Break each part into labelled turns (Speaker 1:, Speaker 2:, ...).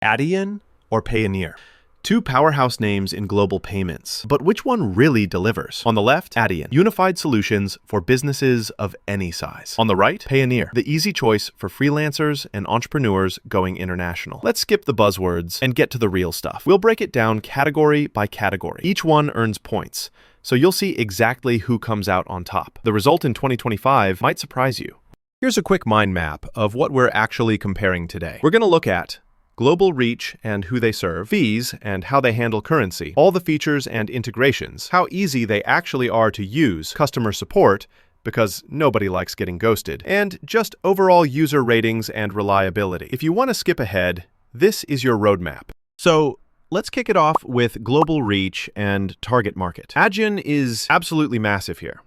Speaker 1: Adyen or Payoneer? Two powerhouse names in global payments, but which one really delivers? On the left, Adyen, unified solutions for businesses of any size. On the right, Payoneer, the easy choice for freelancers and entrepreneurs going international. Let's skip the buzzwords and get to the real stuff. We'll break it down category by category. Each one earns points, so you'll see exactly who comes out on top. The result in 2025 might surprise you. Here's a quick mind map of what we're actually comparing today. We're going to look at global reach and who they serve, fees and how they handle currency, all the features and integrations, how easy they actually are to use, customer support, because nobody likes getting ghosted, and just overall user ratings and reliability. If you want to skip ahead, this is your roadmap. So let's kick it off with global reach and target market. Adyen is absolutely massive here.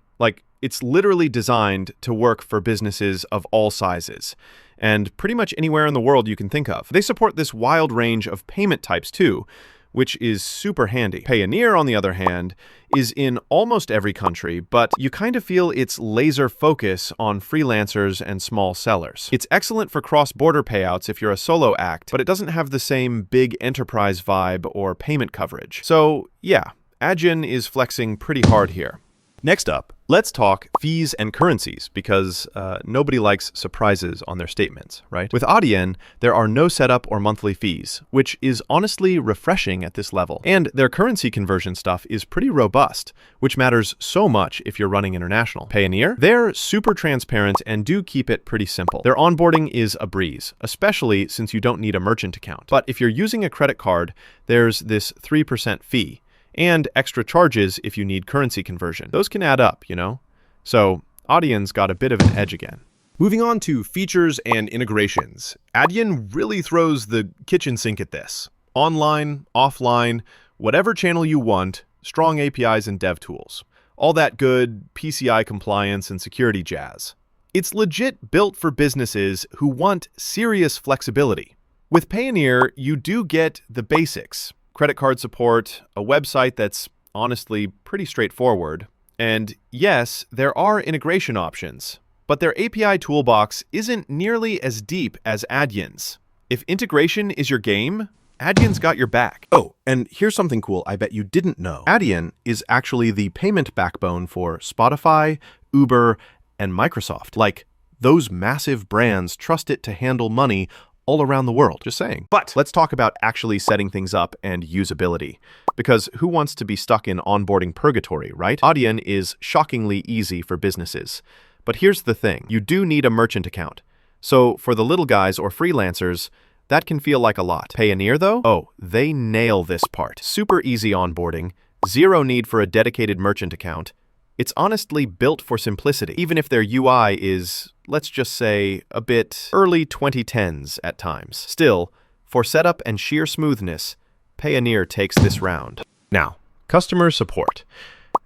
Speaker 1: It's literally designed to work for businesses of all sizes, and pretty much anywhere in the world you can think of. They support this wild range of payment types too, which is super handy. Payoneer, on the other hand, is in almost every country, but you kind of feel its laser focus on freelancers and small sellers. It's excellent for cross-border payouts if you're a solo act, but it doesn't have the same big enterprise vibe or payment coverage. So yeah, Adyen is flexing pretty hard here. Next up, let's talk fees and currencies, because nobody likes surprises on their statements, right? With Adyen, there are no setup or monthly fees, which is honestly refreshing at this level. And their currency conversion stuff is pretty robust, which matters so much if you're running international. Payoneer, they're super transparent and do keep it pretty simple. Their onboarding is a breeze, especially since you don't need a merchant account. But if you're using a credit card, there's this 3% fee. And extra charges if you need currency conversion. Those can add up, you know? So Adyen's got a bit of an edge again. Moving on to features and integrations. Adyen really throws the kitchen sink at this. Online, offline, whatever channel you want, strong APIs and dev tools. All that good PCI compliance and security jazz. It's legit built for businesses who want serious flexibility. With Payoneer, you do get the basics. Credit card support, a website that's honestly pretty straightforward. And yes, there are integration options, but their API toolbox isn't nearly as deep as Adyen's. If integration is your game, Adyen's got your back. Oh, and here's something cool I bet you didn't know. Adyen is actually the payment backbone for Spotify, Uber, and Microsoft. Those massive brands trust it to handle money all around the world, just saying. But let's talk about actually setting things up and usability, because who wants to be stuck in onboarding purgatory, right? Adyen is shockingly easy for businesses. But here's the thing, you do need a merchant account. So for the little guys or freelancers, that can feel like a lot. Payoneer though? Oh, they nail this part. Super easy onboarding, zero need for a dedicated merchant account. It's honestly built for simplicity, even if their UI is, let's just say, a bit early 2010s at times. Still, for setup and sheer smoothness, Payoneer takes this round. Now, customer support.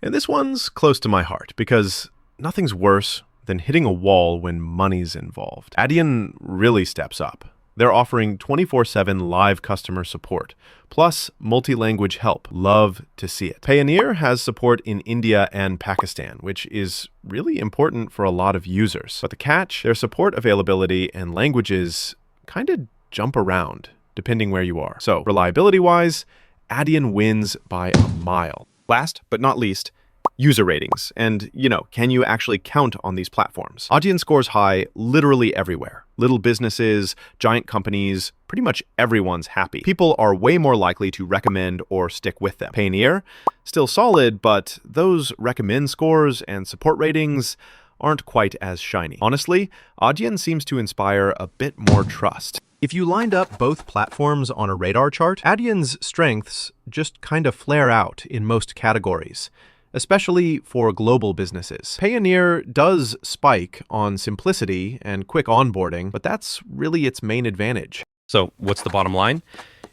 Speaker 1: And this one's close to my heart, because nothing's worse than hitting a wall when money's involved. Adyen really steps up. They're offering 24/7 live customer support, plus multi-language help. Love to see it. Payoneer has support in India and Pakistan, which is really important for a lot of users. But the catch, their support availability and languages kind of jump around, depending where you are. So reliability-wise, Adyen wins by a mile. Last but not least, user ratings. And, can you actually count on these platforms? Adyen scores high literally everywhere. Little businesses, giant companies, pretty much everyone's happy. People are way more likely to recommend or stick with them. Payoneer, still solid, but those recommend scores and support ratings aren't quite as shiny. Honestly, Adyen seems to inspire a bit more trust. If you lined up both platforms on a radar chart, Adyen's strengths just kind of flare out in most categories, especially for global businesses. Payoneer does spike on simplicity and quick onboarding, but that's really its main advantage. So what's the bottom line?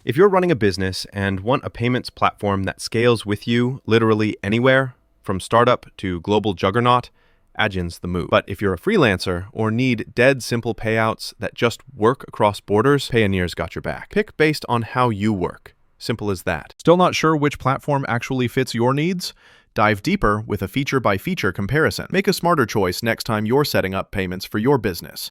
Speaker 1: If you're running a business and want a payments platform that scales with you literally anywhere, from startup to global juggernaut, Adyen's the move. But if you're a freelancer or need dead simple payouts that just work across borders, Payoneer's got your back. Pick based on how you work. Simple as that. Still not sure which platform actually fits your needs? Dive deeper with a feature-by-feature comparison. Make a smarter choice next time you're setting up payments for your business.